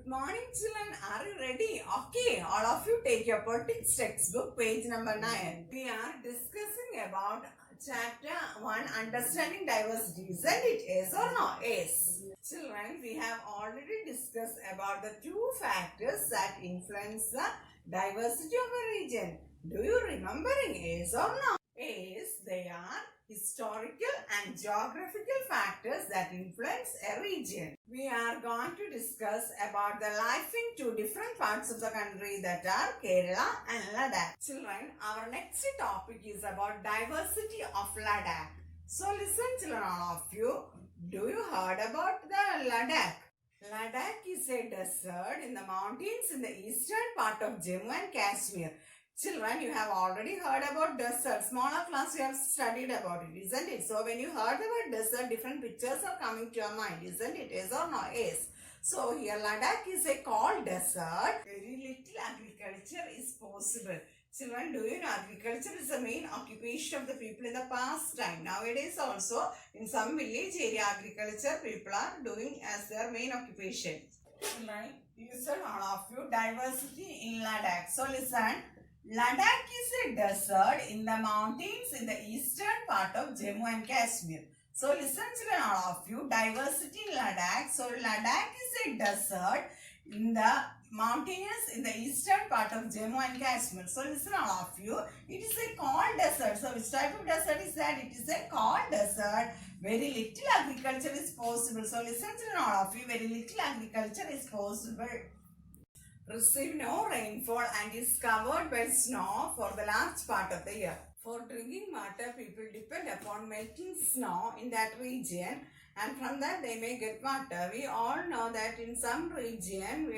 Morning children, are you ready? Okay, all of you take your politics textbook, page number 9. We are discussing about chapter 1, understanding diversity. Isn't it? Yes or no? Yes. Children, we have already discussed about the two factors that influence the diversity of a region. Do you remember? Yes or no? Yes, they are historical and geographical factors that influence a region. We are going to discuss about the life in two different parts of the country, that are Kerala and Ladakh. Children, our next topic is about diversity of Ladakh. So listen children, all of you. Do you heard about the Ladakh? Ladakh is a desert in the mountains in the eastern part of Jammu and Kashmir. Children, you have already heard about desert. Smaller class you have studied about it, isn't it? So when you heard about desert, different pictures are coming to your mind, isn't it? Yes or no? Yes. So here Ladakh is a cold desert. Very little agriculture is possible. Children, do you know agriculture is the main occupation of the people in the past time. Nowadays also in some village area agriculture people are doing as their main occupation. Children, listen all of you, diversity in Ladakh. So listen. Ladakh is a desert in the mountains in the eastern part of Jammu and Kashmir. So listen children, all of you, diversity in Ladakh. So Ladakh is a desert in the mountains in the eastern part of Jammu and Kashmir. So listen all of you, it is a cold desert. So which type of desert is that? It is a cold desert. Very little agriculture is possible. So listen children, all of you, very little agriculture is possible. Receive no rainfall and is covered by snow for the large part of the year. For drinking water, people depend upon melting snow in that region, and from that they may get water. We all know that in some region,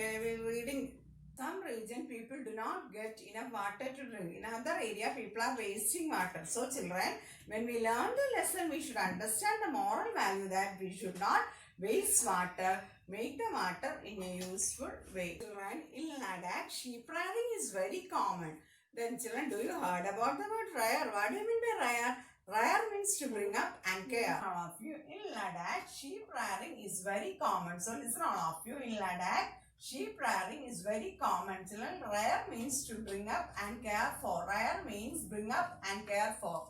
some region people do not get enough water to drink. In other area, people are wasting water. So children, when we learn the lesson, we should understand the moral value that we should not waste water. Make the water in a useful way. Children, in Ladakh, sheep rearing is very common. Then children, do you heard about the word rear? What do you mean by rear? Rear means to bring up and care. All of you, in Ladakh, sheep rearing is very common. So listen all of you, in Ladakh, sheep rearing is very common. Children, rear means to bring up and care for. Rear means bring up and care for.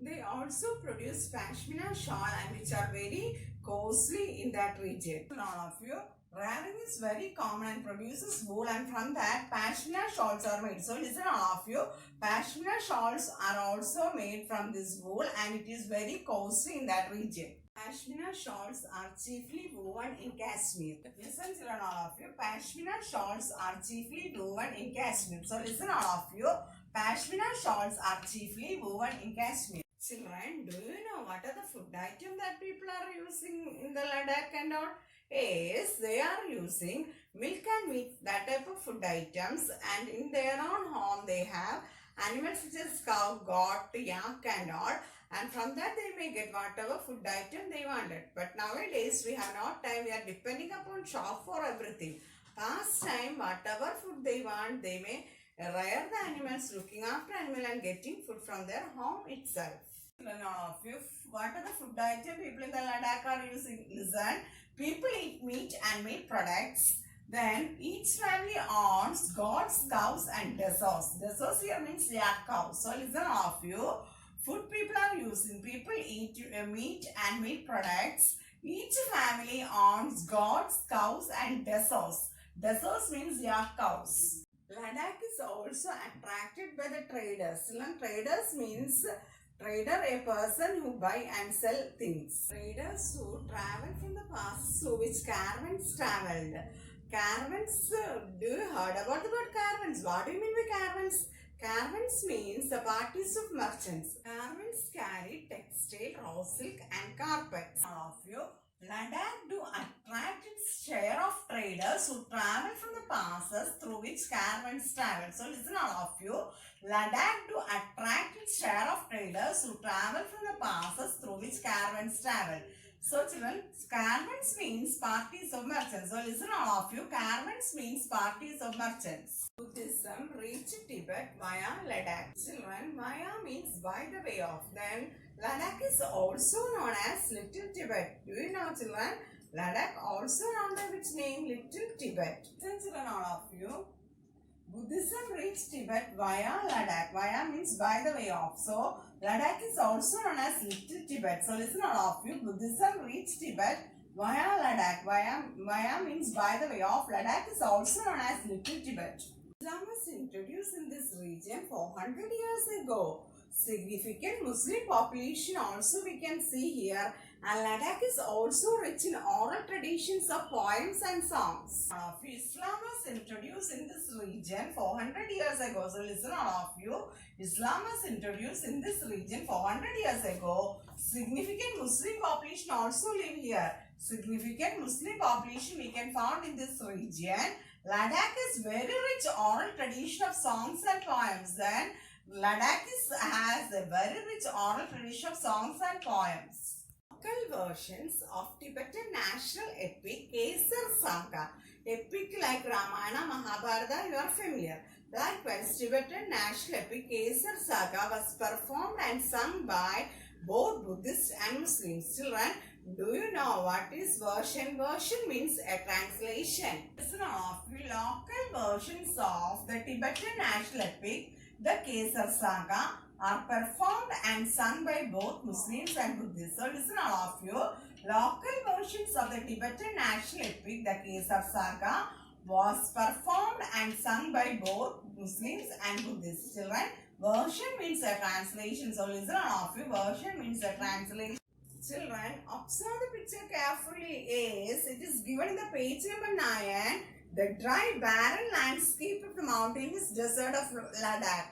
They also produce pashmina shawl, and which are very costly in that region. All of you, rearing is very common and produces wool, and from that pashmina shawls are made. So listen all of you, pashmina shawls are also made from this wool, and it is very costly in that region. Pashmina shawls are chiefly woven in Kashmir. Listen children, all of you, pashmina shawls are chiefly woven in Kashmir. So listen all of you, pashmina shawls are chiefly woven in Kashmir. Children, do you know what are the food items that people are using in the Ladakh and all? Yes, they are using milk and meat, that type of food items, and in their own home they have animals such as cow, goat, yak and all, and from that they may get whatever food item they wanted. But nowadays we have no time, we are depending upon shop for everything. Past time, whatever food they want, they may rear the animals, looking after animal and getting food from their home itself. All of you, what are the food items people in the Ladakh are using? Listen, people eat meat and meat products. Then each family owns goats, cows and dessers. Dessers here means yak cows. So listen all of you, food people are using. People eat meat and meat products. Each family owns goats, cows and dessers. Dessers means yak cows. Ladakh is also attracted by the traders. Traders means trader, a person who buy and sell things. Traders who travel from the past, so which caravans traveled. Caravans, do you heard about the word caravans? What do you mean by caravans? Caravans means the parties of merchants. Caravans carry textile, raw silk and carpets. All of you, Ladakh do attract its share of traders who travel from the passes through which caravans travel. So listen all of you, Ladakh do attract its share of traders who travel from the passes through which caravans travel. So children, caravans means parties of merchants. So listen all of you, caravans means parties of merchants. Buddhism reached Tibet via Ladakh. Children, via means by the way of. Then Ladakh is also known as Little Tibet. Do you know children? Ladakh, also known by which name? Little Tibet. Listen to all of you. Buddhism reached Tibet via Ladakh. Via means by the way of. So Ladakh is also known as Little Tibet. So listen all of you. Buddhism reached Tibet via Ladakh. Via means by the way of. Ladakh is also known as Little Tibet. Islam was introduced in this region 400 years ago. Significant Muslim population also we can see here, and Ladakh is also rich in oral traditions of poems and songs. Islam was introduced in this region 400 years ago. So listen all of you. Islam was introduced in this region 400 years ago. Significant Muslim population also live here. Significant Muslim population we can find in this region. Ladakh is very rich oral tradition of songs and poems. And Ladakh has a very rich oral tradition of songs and poems. Local versions of Tibetan national epic Kesar Saga. Epic like Ramayana, Mahabharata, you are familiar. Likewise, Tibetan national epic Kesar Saga was performed and sung by both Buddhists and Muslims. Children, do you know what is version? Version means a translation. Listen of local versions of the Tibetan national epic, the Kesar Saga, are performed and sung by both Muslims and Buddhists. So listen all of you. Local versions of the Tibetan national epic, the Kesar Saga, was performed and sung by both Muslims and Buddhists. Children, version means a translation. So listen all of you. Version means a translation. Children, observe the picture carefully. It is given in the page number 9. The dry, barren landscape of the mountainous desert of Ladakh.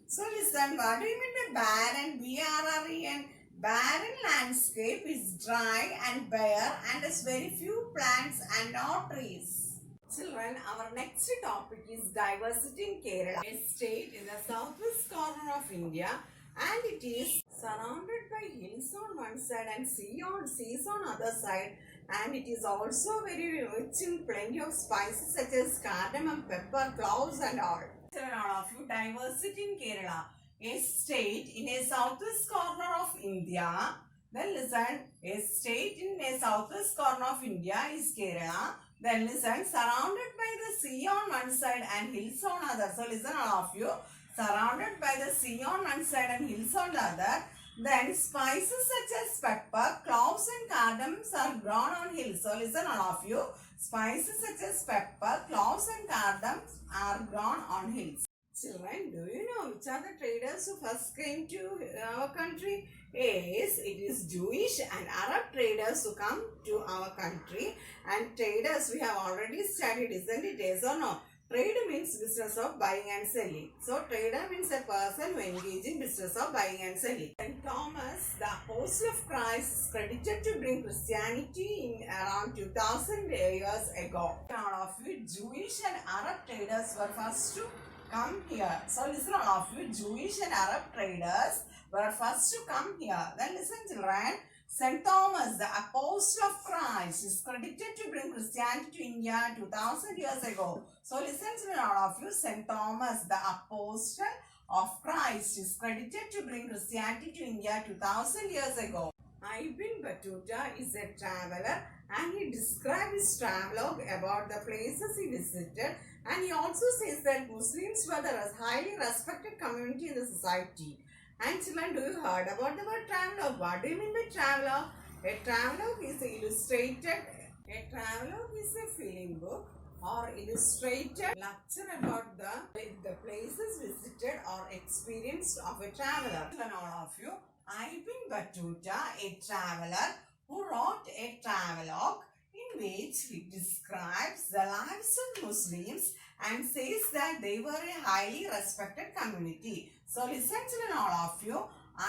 So listen, what do you mean by barren? B-R-R-E-N. Barren landscape is dry and bare and has very few plants and no trees. Children, our next topic is diversity in Kerala, a state in the southwest corner of India, and it is surrounded by hills on one side and seas on other side, and it is also very rich in plenty of spices such as cardamom, pepper, cloves and all. All of you, diversity in Kerala, a state in a southwest corner of India. Then listen, a state in a southwest corner of India is Kerala. Then listen, surrounded by the sea on one side and hills on other. So listen all of you, surrounded by the sea on one side and hills on the other. Then spices such as pepper, cloves and cardamoms are grown on hills. So listen all of you, spices such as pepper, cloves and cardamoms are grown on hills. Children, do you know which are the traders who first came to our country? Yes, it is Jewish and Arab traders who come to our country. And traders we have already studied, isn't it? Yes or no? Trade means business of buying and selling. So trader means a person who engages in business of buying and selling. St. Thomas, the apostle of Christ, is credited to bring Christianity in around 2000 years ago. All of you, Jewish and Arab traders were first to come here. So listen all of you, Jewish and Arab traders were first to come here. Then listen children, St. Thomas, the apostle of Christ, is credited to bring Christianity to India 2000 years ago. So listen children all of you, St. Thomas, the apostle of Christ, is credited to bring Christianity to India 2000 years ago. Ibn Battuta is a traveler and he described his travelogue about the places he visited, and he also says that Muslims were the highly respected community in the society. And children, do you heard about the word travelogue? What do you mean by travelogue? A travelogue is illustrated. A travelogue is a film book or illustrated lecture about the places visited or experienced of a traveler. And all of you, Ibn Battuta, a traveler who wrote a travelogue in which he describes the lives of Muslims and says that they were a highly respected community. So listen children all of you,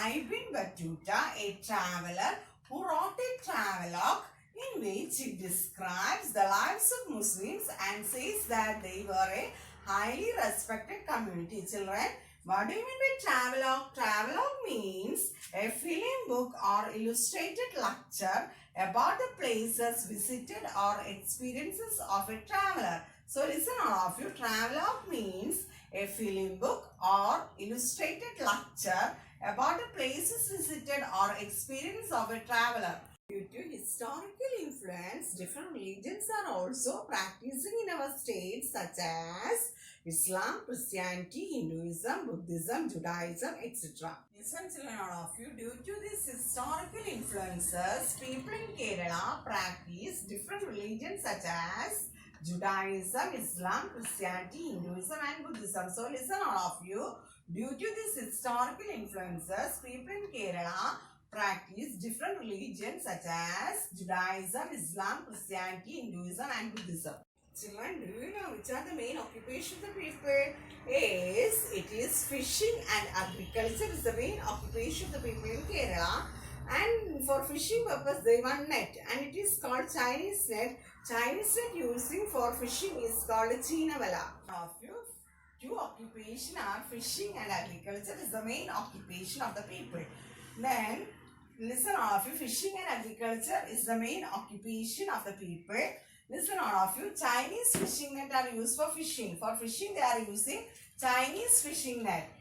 Ibn Battuta, a traveler who wrote a travelogue in which he describes the lives of Muslims and says that they were a highly respected community. Children, what do you mean by travelogue? Travelogue means a film book or illustrated lecture about the places visited or experiences of a traveler. So listen all of you, travelogue means a film book or illustrated lecture about the places visited or experience of a traveler. Due to historical influence, different religions are also practicing in our state, such as Islam, Christianity, Hinduism, Buddhism, Judaism, etc. Listen, children, all of you, due to these historical influences, people in Kerala practice different religions such as Judaism, Islam, Christianity, Hinduism, and Buddhism. So, listen, all of you, due to these historical influences, people in Kerala practice different religions such as Judaism, Islam, Christianity, Hinduism, and Buddhism. Children, do you know which are the main occupations of the people? It is fishing and agriculture is the main occupation of the people in Kerala. And for fishing purpose, they want net, and it is called Chinese net. Chinese net using for fishing is called Chinavala. Of you, two occupation are fishing and agriculture is the main occupation of the people. Then, listen all of you, fishing and agriculture is the main occupation of the people. Listen all of you, Chinese fishing net are used for fishing. For fishing they are using Chinese fishing net.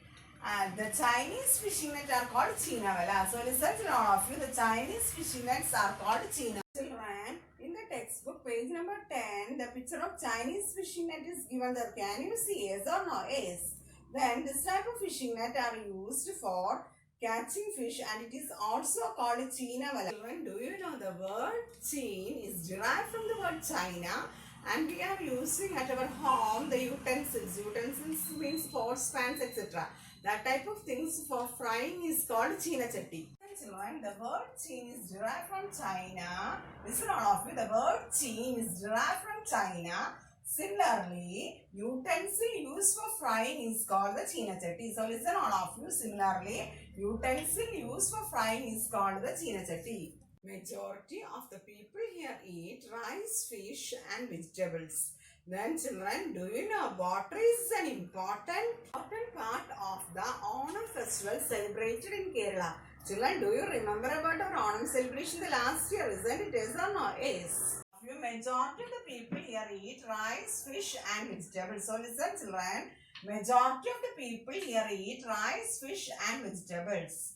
And the Chinese fishing nets are called Chinavala. So listen to all of you, the Chinese fishing nets are called China. Children, in the textbook page number 10, the picture of Chinese fishing net is given there. Can you see yes or no? Yes. Then this type of fishing net are used for catching fish and it is also called Chinavala. Children, do you know the word Chin is derived from the word China and we are using at our home the utensils. Utensils means pots, pans, etc. That type of things for frying is called China chatti. Children, the word Chin is derived from China. Listen all of you, the word Chin is derived from China. Similarly, utensil used for frying is called the China chatti. So listen all of you, similarly, utensil used for frying is called the China chatti. Majority of the people here eat rice, fish and vegetables. Then children, do you know water is an important part of the Onam festival celebrated in Kerala. Children, do you remember about our Onam celebration the last year? Isn't it? Yes or no? Yes. Majority of the people here eat rice, fish and vegetables. So listen children, majority of the people here eat rice, fish and vegetables.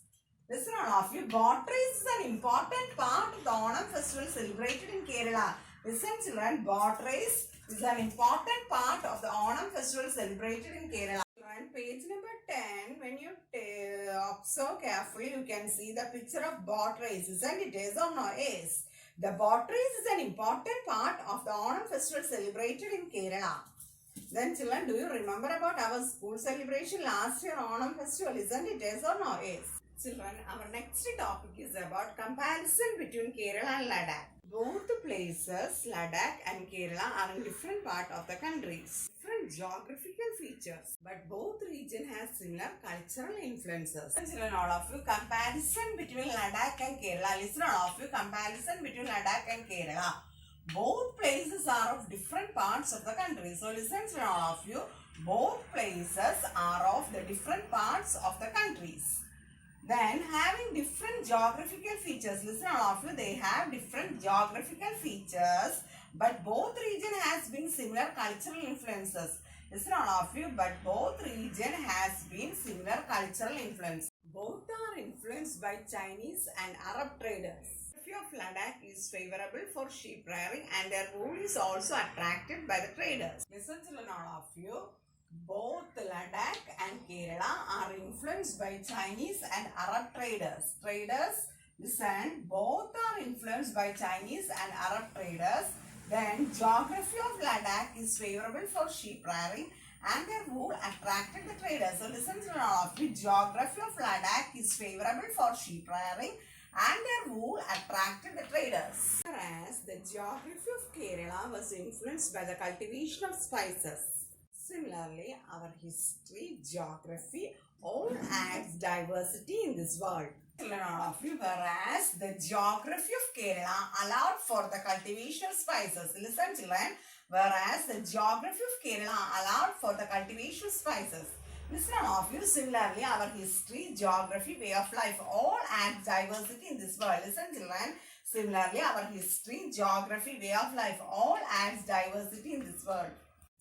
Listen all of you, water is an important part of the Onam festival celebrated in Kerala. Listen children, water is an important part of the Onam festival celebrated in Kerala. And page number 10, when you observe carefully, you can see the picture of boat race. Isn't it? Yes or no? Yes. The boat race is an important part of the Onam festival celebrated in Kerala. Then children, do you remember about our school celebration last year Onam festival? Isn't it? Yes or no? Yes. Children, our next topic is about comparison between Kerala and Ladakh. Both the places, Ladakh and Kerala, are in different parts of the countries. Different geographical features, but both region has similar cultural influences. Children, all of you, comparison between Ladakh and Kerala. Listen, all of you, comparison between Ladakh and Kerala. Both places are of different parts of the country. So listen, children, all of you, both places are of the different parts of the countries. Then having different geographical features. Listen all of you, they have different geographical features, but both region has been similar cultural influences. Listen all of you, but both region has been similar cultural influence. Both are influenced by Chinese and Arab traders. The geography of Ladakh is favorable for sheep rearing and their wool is also attracted by the traders. Listen children all of you. Both Ladakh and Kerala are influenced by Chinese and Arab traders. Listen, both are influenced by Chinese and Arab traders. Then, geography of Ladakh is favorable for sheep rearing and their wool attracted the traders. So, listen to all of you. Geography of Ladakh is favorable for sheep rearing and their wool attracted the traders. Whereas, the geography of Kerala was influenced by the cultivation of spices. Similarly, our history, geography, all adds diversity in this world. Whereas the geography of Kerala allowed for the cultivation of spices. Listen children, whereas the geography of Kerala allowed for the cultivation of spices. Listen all of you, similarly our history, geography, way of life all adds diversity in this world. Listen children, similarly our history, geography, way of life all adds diversity in this world.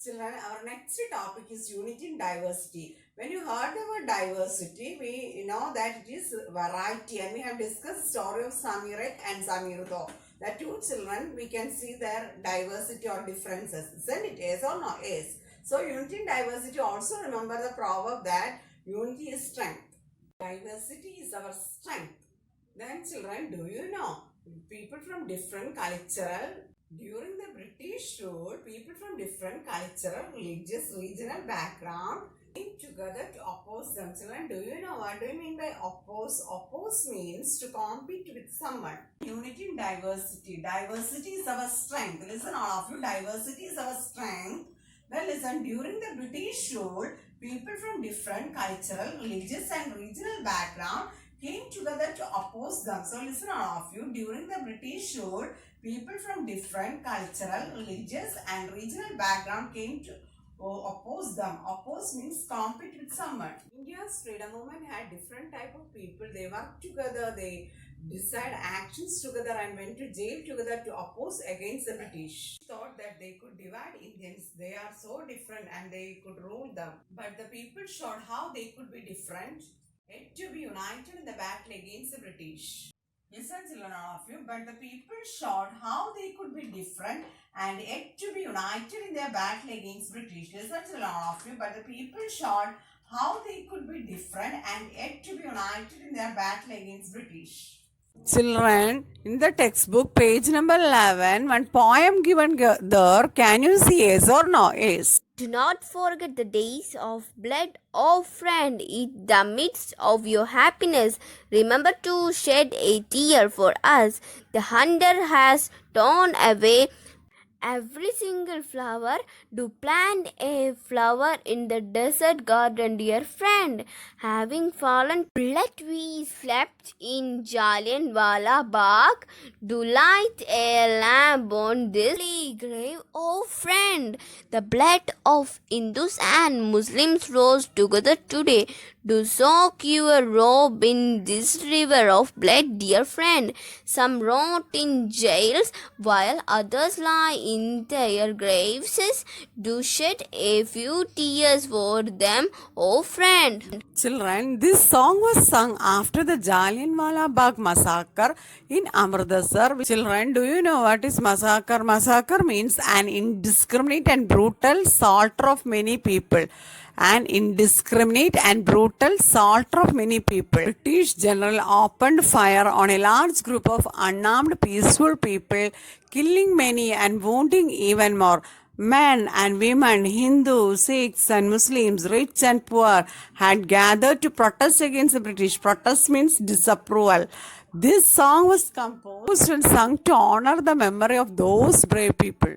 Children, our next topic is unity in diversity. When you heard the word diversity, we know that it is variety, and we have discussed the story of Samiret and Samirdo. The two children, we can see their diversity or differences. Isn't it? Yes or no? Yes. So unity in diversity, also remember the proverb that unity is strength. Diversity is our strength. Then children, do you know? People from different cultural, during the British rule, people from different cultural, religious, regional background came together to oppose them. Children, do you know what do you mean by oppose? Oppose means to compete with someone. Unity in diversity. Diversity is our strength. Listen, all of you, diversity is our strength. Then listen, during the British rule, people from different cultural, religious and regional background came together to oppose them. So listen, all of you, during the British rule, people from different cultural, religious and regional background came to oppose them. Oppose means compete with someone. India's freedom movement had different type of people. They worked together, they decide actions together and went to jail together to oppose against the British. Thought that they could divide Indians. They are so different and they could rule them. But the people showed how they could be different yet to be united in the battle against the British. Listen, children, all of you, but the people showed how they could be different and yet to be united in their battle against British. Listen, children, all of you, but the people showed how they could be different and yet to be united in their battle against British. Children, in the textbook, page number 11, one poem given there, can you see yes or no? Yes. Do not forget the days of blood, oh friend, in the midst of your happiness. Remember to shed a tear for us. The hunter has torn away every single flower. Do plant a flower in the desert garden, dear friend. Having fallen blood we slept in Jallianwala Bagh. Do light a lamp on this grave, oh friend. The blood of Hindus and Muslims rose together today. Do soak your robe in this river of blood, dear friend. Some rot in jails while others lie in their graves. Do shed a few tears for them, oh friend. Children, this song was sung after the Jallianwala Bagh massacre in Amritsar. Children, do you know what is massacre? Massacre means an indiscriminate and brutal slaughter of many people. An indiscriminate and brutal slaughter of many people. British general opened fire on a large group of unarmed peaceful people, killing many and wounding even more. Men and women, Hindus, Sikhs and Muslims, rich and poor, had gathered to protest against the British. Protest means disapproval. This song was composed and sung to honor the memory of those brave people.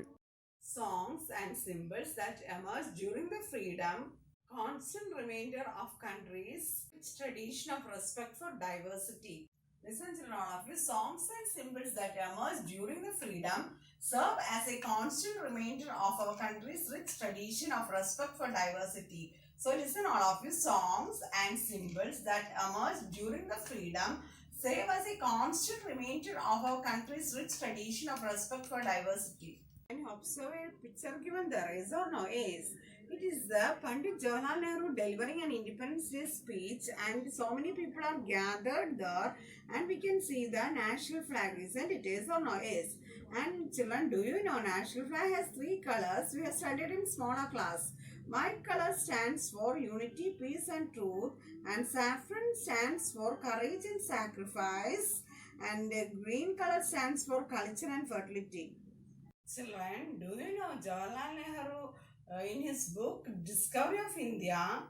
Songs and symbols that emerged during the freedom, constant reminder of countries, its tradition of respect for diversity. Listen, children, all of you, songs and symbols that emerged during the freedom serve as a constant reminder of our country's rich tradition of respect for diversity. So listen, all of you, songs and symbols that emerged during the freedom serve as a constant reminder of our country's rich tradition of respect for diversity. Can you observe a picture given there? Is or no? Is. It is the Pandit Jawaharlal Nehru delivering an Independence Day speech, and so many people are gathered there, and we can see the national flag. Isn't it? Is or no? Is. And children, do you know national flag has three colors? We have studied in smaller class. White color stands for unity, peace and truth, and saffron stands for courage and sacrifice, and green color stands for culture and fertility. Children, do you know Jawaharlal Nehru in his book Discovery of India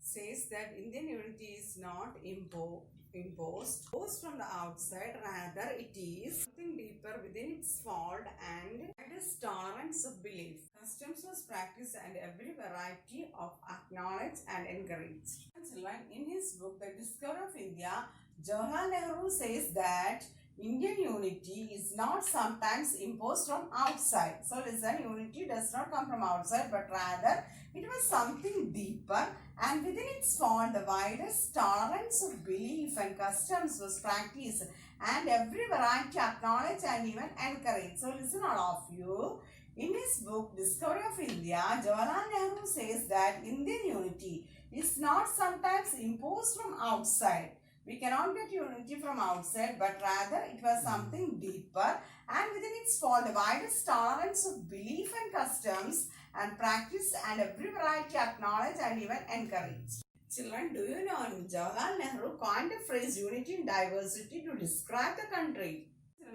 says that Indian unity is not imposed from the outside, rather it is something deeper within its fold, and it is tolerance of belief. Customs was practiced and every variety of acknowledged and encouraged. Children, in his book The Discovery of India, Jawaharlal Nehru says that Indian unity is not sometimes imposed from outside. So listen, unity does not come from outside, but rather it was something deeper, and within its fold the widest tolerance of belief and customs was practiced, and every variety acknowledged and even encouraged. So listen, all of you, In his book Discovery of India, Jawaharlal Nehru says that Indian unity is not sometimes imposed from outside. We cannot get unity from outside, but rather it was something deeper, and within its fall the widest tolerance of belief and customs and practice and every variety acknowledged and even encouraged. Children, do you know Jawaharlal Nehru coined the phrase unity in diversity to describe the country?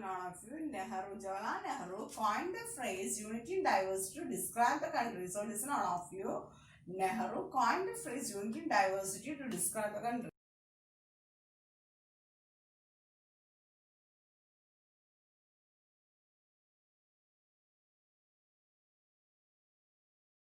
All of you, Jawaharlal Nehru coined the phrase unity in diversity to describe the country. So listen all of you. Nehru coined the phrase unity in diversity to describe the country.